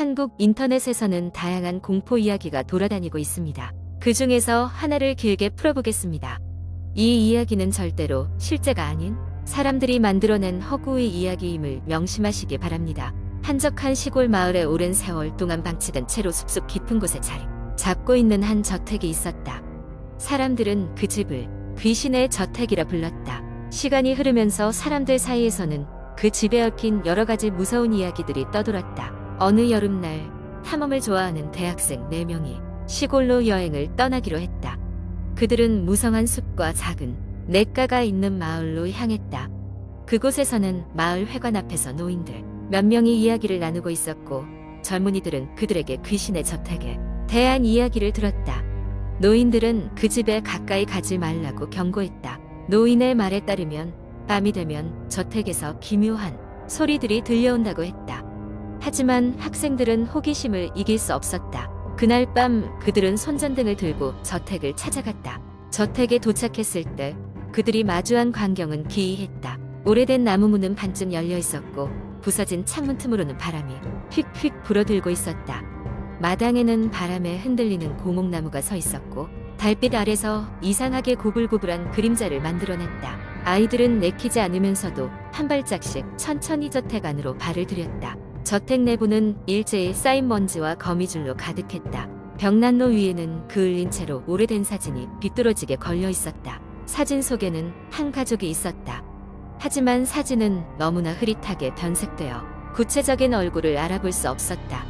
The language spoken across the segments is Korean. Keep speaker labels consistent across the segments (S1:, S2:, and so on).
S1: 한국 인터넷에서는 다양한 공포 이야기가 돌아다니고 있습니다. 그 중에서 하나를 길게 풀어보겠습니다. 이 이야기는 절대로 실제가 아닌 사람들이 만들어낸 허구의 이야기임을 명심하시기 바랍니다. 한적한 시골 마을에 오랜 세월 동안 방치된 채로 숲속 깊은 곳에 자리 잡고 있는 한 저택이 있었다. 사람들은 그 집을 귀신의 저택이라 불렀다. 시간이 흐르면서 사람들 사이에서는 그 집에 얽힌 여러 가지 무서운 이야기들이 떠돌았다. 어느 여름날 탐험을 좋아하는 대학생 4명이 시골로 여행을 떠나기로 했다. 그들은 무성한 숲과 작은 냇가가 있는 마을로 향했다. 그곳에서는 마을 회관 앞에서 노인들 몇 명이 이야기를 나누고 있었고 젊은이들은 그들에게 귀신의 저택에 대한 이야기를 들었다. 노인들은 그 집에 가까이 가지 말라고 경고했다. 노인의 말에 따르면 밤이 되면 저택에서 기묘한 소리들이 들려온다고 했다. 하지만 학생들은 호기심을 이길 수 없었다. 그날 밤 그들은 손전등을 들고 저택을 찾아갔다. 저택에 도착했을 때 그들이 마주한 광경은 기이했다. 오래된 나무 문은 반쯤 열려 있었고 부서진 창문 틈으로는 바람이 휙휙 불어들고 있었다. 마당에는 바람에 흔들리는 고목나무가 서 있었고 달빛 아래서 이상하게 고불고불한 그림자를 만들어냈다. 아이들은 내키지 않으면서도 한 발짝씩 천천히 저택 안으로 발을 들였다. 저택 내부는 일제히 쌓인 먼지와 거미줄로 가득했다. 벽난로 위에는 그을린 채로 오래된 사진이 비뚤어지게 걸려 있었다. 사진 속에는 한 가족이 있었다. 하지만 사진은 너무나 흐릿하게 변색되어 구체적인 얼굴을 알아볼 수 없었다.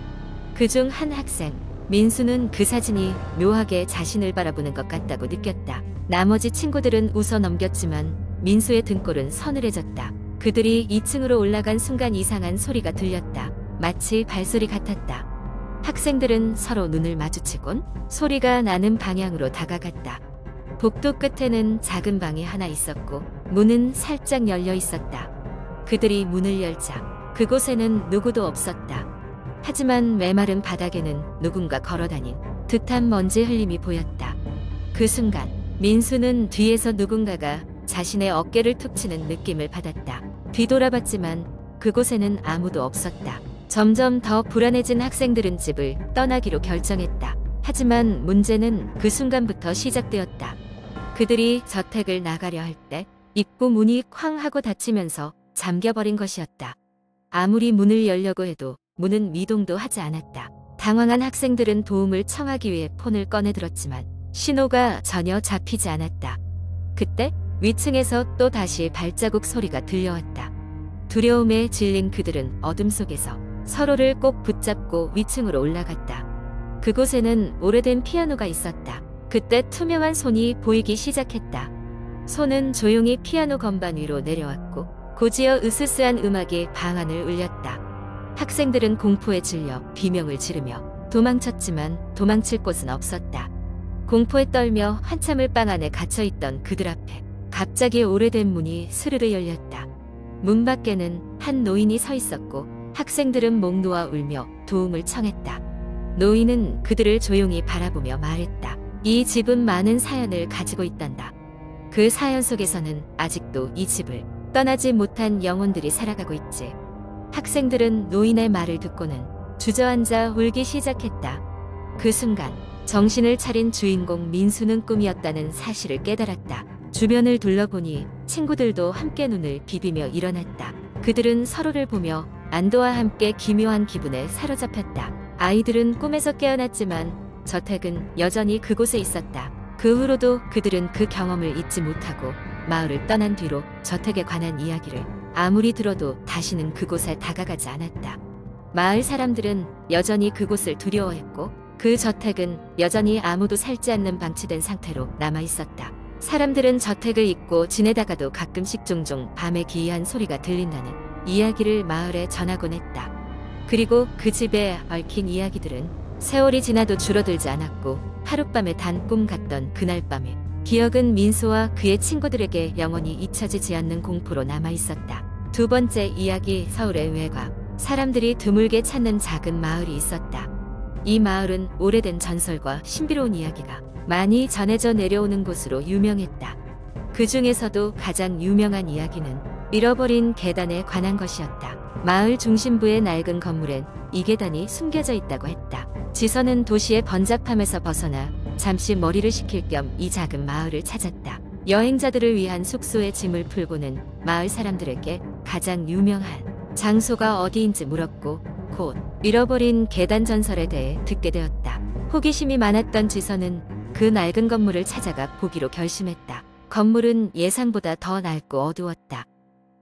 S1: 그중 한 학생, 민수는 그 사진이 묘하게 자신을 바라보는 것 같다고 느꼈다. 나머지 친구들은 웃어 넘겼지만 민수의 등골은 서늘해졌다. 그들이 2층으로 올라간 순간 이상한 소리가 들렸다. 마치 발소리 같았다. 학생들은 서로 눈을 마주치곤 소리가 나는 방향으로 다가갔다. 복도 끝에는 작은 방이 하나 있었고 문은 살짝 열려 있었다. 그들이 문을 열자 그곳에는 누구도 없었다. 하지만 메마른 바닥에는 누군가 걸어다닌 듯한 먼지 흘림이 보였다. 그 순간 민수는 뒤에서 누군가가 자신의 어깨를 툭 치는 느낌을 받았다. 뒤돌아봤지만 그곳에는 아무도 없었다. 점점 더 불안해진 학생들은 집을 떠나기로 결정했다. 하지만 문제는 그 순간부터 시작되었다. 그들이 저택을 나가려 할 때 입구 문이 쾅 하고 닫히면서 잠겨버린 것이었다. 아무리 문을 열려고 해도 문은 미동도 하지 않았다. 당황한 학생들은 도움을 청하기 위해 폰을 꺼내들었지만 신호가 전혀 잡히지 않았다. 그때 위층에서 또 다시 발자국 소리가 들려왔다. 두려움에 질린 그들은 어둠 속에서 서로를 꼭 붙잡고 위층으로 올라갔다. 그곳에는 오래된 피아노가 있었다. 그때 투명한 손이 보이기 시작했다. 손은 조용히 피아노 건반 위로 내려왔고 고지어 으스스한 음악이 방안을 울렸다. 학생들은 공포에 질려 비명을 지르며 도망쳤지만 도망칠 곳은 없었다. 공포에 떨며 한참을 방 안에 갇혀있던 그들 앞에 갑자기 오래된 문이 스르르 열렸다. 문 밖에는 한 노인이 서 있었고 학생들은 목 놓아 울며 도움을 청했다. 노인은 그들을 조용히 바라보며 말했다. 이 집은 많은 사연을 가지고 있단다. 그 사연 속에서는 아직도 이 집을 떠나지 못한 영혼들이 살아가고 있지. 학생들은 노인의 말을 듣고는 주저앉아 울기 시작했다. 그 순간 정신을 차린 주인공 민수는 꿈이었다는 사실을 깨달았다. 주변을 둘러보니 친구들도 함께 눈을 비비며 일어났다. 그들은 서로를 보며 안도와 함께 기묘한 기분에 사로잡혔다. 아이들은 꿈에서 깨어났지만 저택은 여전히 그곳에 있었다. 그 후로도 그들은 그 경험을 잊지 못하고 마을을 떠난 뒤로 저택에 관한 이야기를 아무리 들어도 다시는 그곳에 다가가지 않았다. 마을 사람들은 여전히 그곳을 두려워했고 그 저택은 여전히 아무도 살지 않는 방치된 상태로 남아있었다. 사람들은 저택을 잊고 지내다가도 가끔씩 종종 밤에 기이한 소리가 들린다는 이야기를 마을에 전하곤 했다. 그리고 그 집에 얽힌 이야기들은 세월이 지나도 줄어들지 않았고 하룻밤에 단 꿈 같던 그날 밤에 기억은 민수와 그의 친구들에게 영원히 잊혀지지 않는 공포로 남아있었다. 두 번째 이야기, 서울의 외곽. 사람들이 드물게 찾는 작은 마을이 있었다. 이 마을은 오래된 전설과 신비로운 이야기가 많이 전해져 내려오는 곳으로 유명했다. 그 중에서도 가장 유명한 이야기는 잃어버린 계단에 관한 것이었다. 마을 중심부의 낡은 건물엔 이 계단이 숨겨져 있다고 했다. 지선은 도시의 번잡함에서 벗어나 잠시 머리를 식힐 겸 이 작은 마을을 찾았다. 여행자들을 위한 숙소에 짐을 풀고는 마을 사람들에게 가장 유명한 장소가 어디인지 물었고 곧 잃어버린 계단 전설에 대해 듣게 되었다. 호기심이 많았던 지선은 그 낡은 건물을 찾아가 보기로 결심했다. 건물은 예상보다 더 낡고 어두웠다.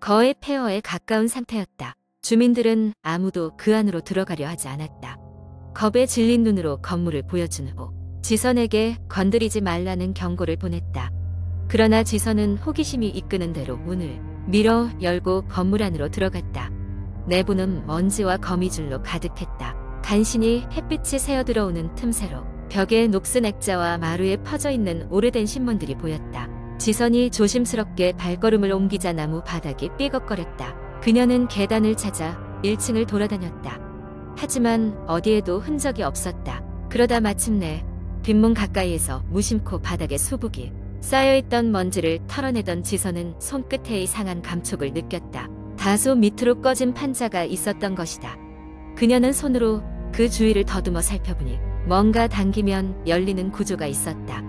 S1: 거의 폐허에 가까운 상태였다. 주민들은 아무도 그 안으로 들어가려 하지 않았다. 겁에 질린 눈으로 건물을 보여준 후 지선에게 건드리지 말라는 경고를 보냈다. 그러나 지선은 호기심이 이끄는 대로 문을 밀어 열고 건물 안으로 들어갔다. 내부는 먼지와 거미줄로 가득했다. 간신히 햇빛이 새어 들어오는 틈새로 벽에 녹슨 액자와 마루에 퍼져 있는 오래된 신문들이 보였다. 지선이 조심스럽게 발걸음을 옮기자 나무 바닥이 삐걱거렸다. 그녀는 계단을 찾아 1층을 돌아다녔다. 하지만 어디에도 흔적이 없었다. 그러다 마침내 뒷문 가까이에서 무심코 바닥에 수북이 쌓여있던 먼지를 털어내던 지선은 손끝에 이상한 감촉을 느꼈다. 다소 밑으로 꺼진 판자가 있었던 것이다. 그녀는 손으로 그 주위를 더듬어 살펴보니 뭔가 당기면 열리는 구조가 있었다.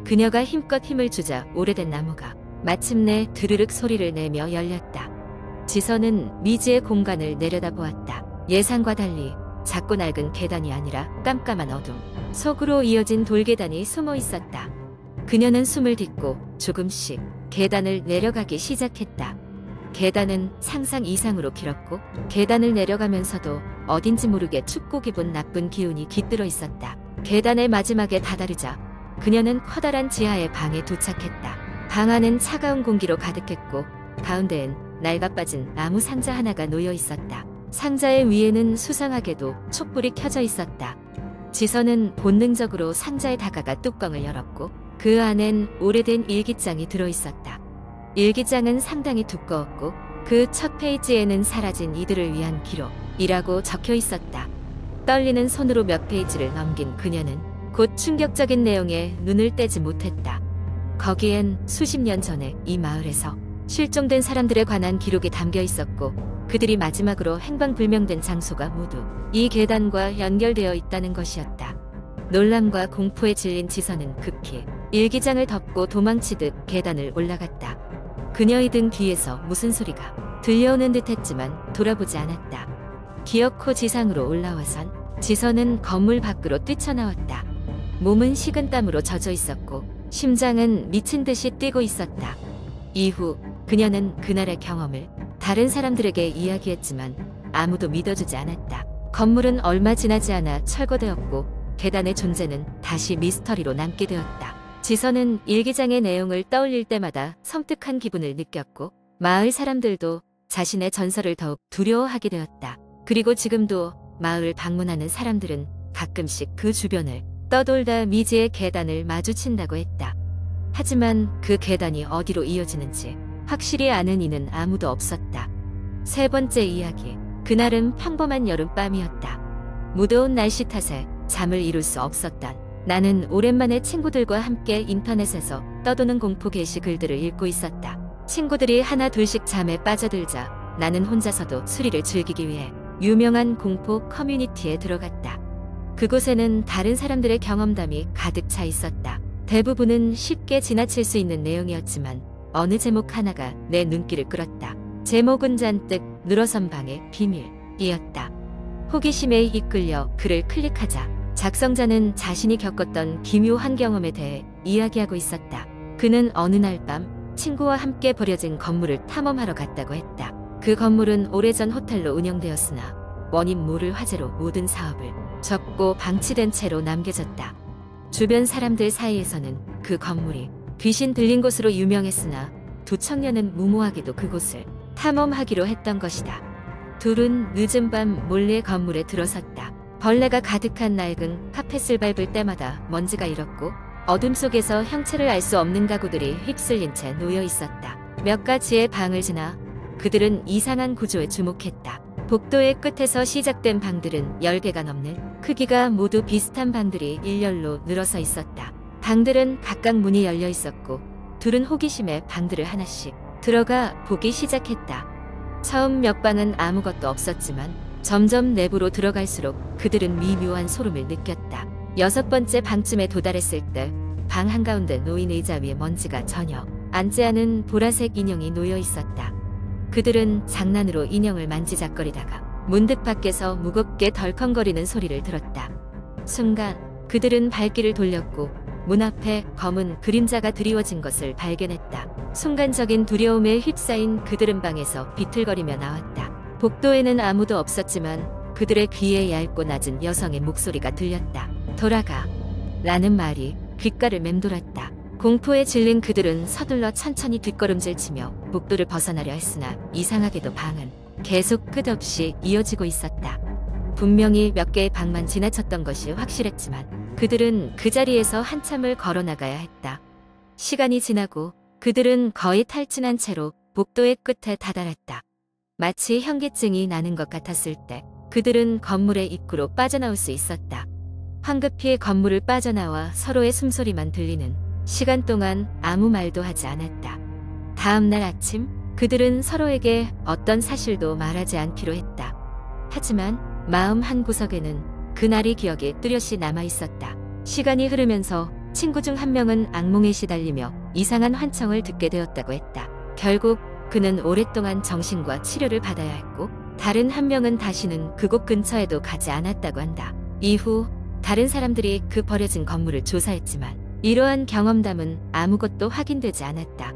S1: 그녀가 힘껏 힘을 주자 오래된 나무가 마침내 드르륵 소리를 내며 열렸다. 지선은 미지의 공간을 내려다보았다. 예상과 달리 작고 낡은 계단이 아니라 깜깜한 어둠 속으로 이어진 돌계단이 숨어 있었다. 그녀는 숨을 딛고 조금씩 계단을 내려가기 시작했다. 계단은 상상 이상으로 길었고 계단을 내려가면서도 어딘지 모르게 춥고 기분 나쁜 기운이 깃들어 있었다. 계단의 마지막에 다다르자 그녀는 커다란 지하의 방에 도착했다. 방 안은 차가운 공기로 가득했고 가운데엔 낡아빠진 나무 상자 하나가 놓여 있었다. 상자의 위에는 수상하게도 촛불이 켜져 있었다. 지선은 본능적으로 상자에 다가가 뚜껑을 열었고 그 안엔 오래된 일기장이 들어있었다. 일기장은 상당히 두꺼웠고 그 첫 페이지에는 사라진 이들을 위한 기록이라고 적혀 있었다. 떨리는 손으로 몇 페이지를 넘긴 그녀는 곧 충격적인 내용에 눈을 떼지 못했다. 거기엔 수십 년 전에 이 마을에서 실종된 사람들에 관한 기록이 담겨 있었고 그들이 마지막으로 행방불명된 장소가 모두 이 계단과 연결되어 있다는 것이었다. 놀람과 공포에 질린 지선은 급히 일기장을 덮고 도망치듯 계단을 올라갔다. 그녀의 등 뒤에서 무슨 소리가 들려오는 듯 했지만 돌아보지 않았다. 기어코 지상으로 올라와선 지선은 건물 밖으로 뛰쳐나왔다. 몸은 식은땀으로 젖어 있었고 심장은 미친 듯이 뛰고 있었다. 이후 그녀는 그날의 경험을 다른 사람들에게 이야기했지만 아무도 믿어주지 않았다. 건물은 얼마 지나지 않아 철거되었고 계단의 존재는 다시 미스터리로 남게 되었다. 지선은 일기장의 내용을 떠올릴 때마다 섬뜩한 기분을 느꼈고 마을 사람들도 자신의 전설을 더욱 두려워하게 되었다. 그리고 지금도 마을을 방문하는 사람들은 가끔씩 그 주변을 떠돌다 미지의 계단을 마주친다고 했다. 하지만 그 계단이 어디로 이어지는지 확실히 아는 이는 아무도 없었다. 세 번째 이야기. 그날은 평범한 여름밤이었다. 무더운 날씨 탓에 잠을 이룰 수 없었던 나는 오랜만에 친구들과 함께 인터넷에서 떠도는 공포 게시 글들을 읽고 있었다. 친구들이 하나 둘씩 잠에 빠져들자 나는 혼자서도 수리를 즐기기 위해 유명한 공포 커뮤니티에 들어갔다. 그곳에는 다른 사람들의 경험담이 가득 차 있었다. 대부분은 쉽게 지나칠 수 있는 내용이었지만 어느 제목 하나가 내 눈길을 끌었다. 제목은 잔뜩 늘어선 방의 비밀이었다. 호기심에 이끌려 글을 클릭하자 작성자는 자신이 겪었던 기묘한 경험에 대해 이야기하고 있었다. 그는 어느 날 밤 친구와 함께 버려진 건물을 탐험하러 갔다고 했다. 그 건물은 오래전 호텔로 운영되었으나 원인 모를 화재로 모든 사업을 접고 방치된 채로 남겨졌다. 주변 사람들 사이에서는 그 건물이 귀신 들린 곳으로 유명했으나 두 청년은 무모하게도 그곳을 탐험하기로 했던 것이다. 둘은 늦은 밤 몰래 건물에 들어섰다. 벌레가 가득한 낡은 카펫을 밟을 때마다 먼지가 일었고 어둠 속에서 형체를 알 수 없는 가구들이 휩쓸린 채 놓여 있었다. 몇 가지의 방을 지나 그들은 이상한 구조에 주목했다. 복도의 끝에서 시작된 방들은 10개가 넘는 크기가 모두 비슷한 방들이 일렬로 늘어서 있었다. 방들은 각각 문이 열려 있었고 둘은 호기심에 방들을 하나씩 들어가 보기 시작했다. 처음 몇 방은 아무것도 없었지만 점점 내부로 들어갈수록 그들은 미묘한 소름을 느꼈다. 6번째 방쯤에 도달했을 때 방 한가운데 놓인 의자 위에 먼지가 전혀 앉지 않은 보라색 인형이 놓여 있었다. 그들은 장난으로 인형을 만지작거리다가 문득 밖에서 무겁게 덜컹거리는 소리를 들었다. 순간 그들은 발길을 돌렸고 문 앞에 검은 그림자가 드리워진 것을 발견했다. 순간적인 두려움에 휩싸인 그들은 방에서 비틀거리며 나왔다. 복도에는 아무도 없었지만 그들의 귀에 얇고 낮은 여성의 목소리가 들렸다. 돌아가 라는 말이 귓가를 맴돌았다. 공포에 질린 그들은 서둘러 천천히 뒷걸음질치며 복도를 벗어나려 했으나 이상하게도 방은 계속 끝없이 이어지고 있었다. 분명히 몇 개의 방만 지나쳤던 것이 확실했지만 그들은 그 자리에서 한참을 걸어 나가야 했다. 시간이 지나고 그들은 거의 탈진한 채로 복도의 끝에 다다랐다. 마치 현기증이 나는 것 같았을 때 그들은 건물의 입구로 빠져나올 수 있었다. 황급히 건물을 빠져나와 서로의 숨소리만 들리는 시간 동안 아무 말도 하지 않았다. 다음 날 아침 그들은 서로에게 어떤 사실도 말하지 않기로 했다. 하지만 마음 한구석에는 그날의 기억이 뚜렷이 남아있었다. 시간이 흐르면서 친구 중 한 명은 악몽에 시달리며 이상한 환청을 듣게 되었다고 했다. 결국 그는 오랫동안 정신과 치료를 받아야 했고 다른 한 명은 다시는 그곳 근처에도 가지 않았다고 한다. 이후 다른 사람들이 그 버려진 건물을 조사했지만 이러한 경험담은 아무것도 확인되지 않았다.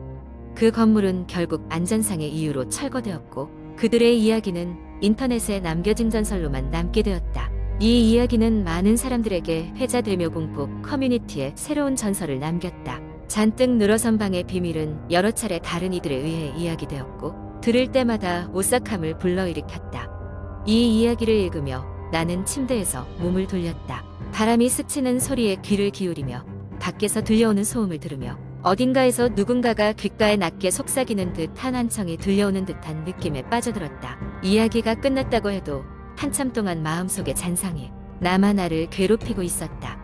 S1: 그 건물은 결국 안전상의 이유로 철거되었고 그들의 이야기는 인터넷에 남겨진 전설로만 남게 되었다. 이 이야기는 많은 사람들에게 회자되며 공포 커뮤니티에 새로운 전설을 남겼다. 잔뜩 늘어선 방의 비밀은 여러 차례 다른 이들에 의해 이야기되었고 들을 때마다 오싹함을 불러일으켰다. 이 이야기를 읽으며 나는 침대에서 몸을 돌렸다. 바람이 스치는 소리에 귀를 기울이며 밖에서 들려오는 소음을 들으며 어딘가에서 누군가가 귓가에 낮게 속삭이는 듯한 한청이 들려오는 듯한 느낌에 빠져들었다. 이야기가 끝났다고 해도 한참 동안 마음속의 잔상이 나만 나를 괴롭히고 있었다.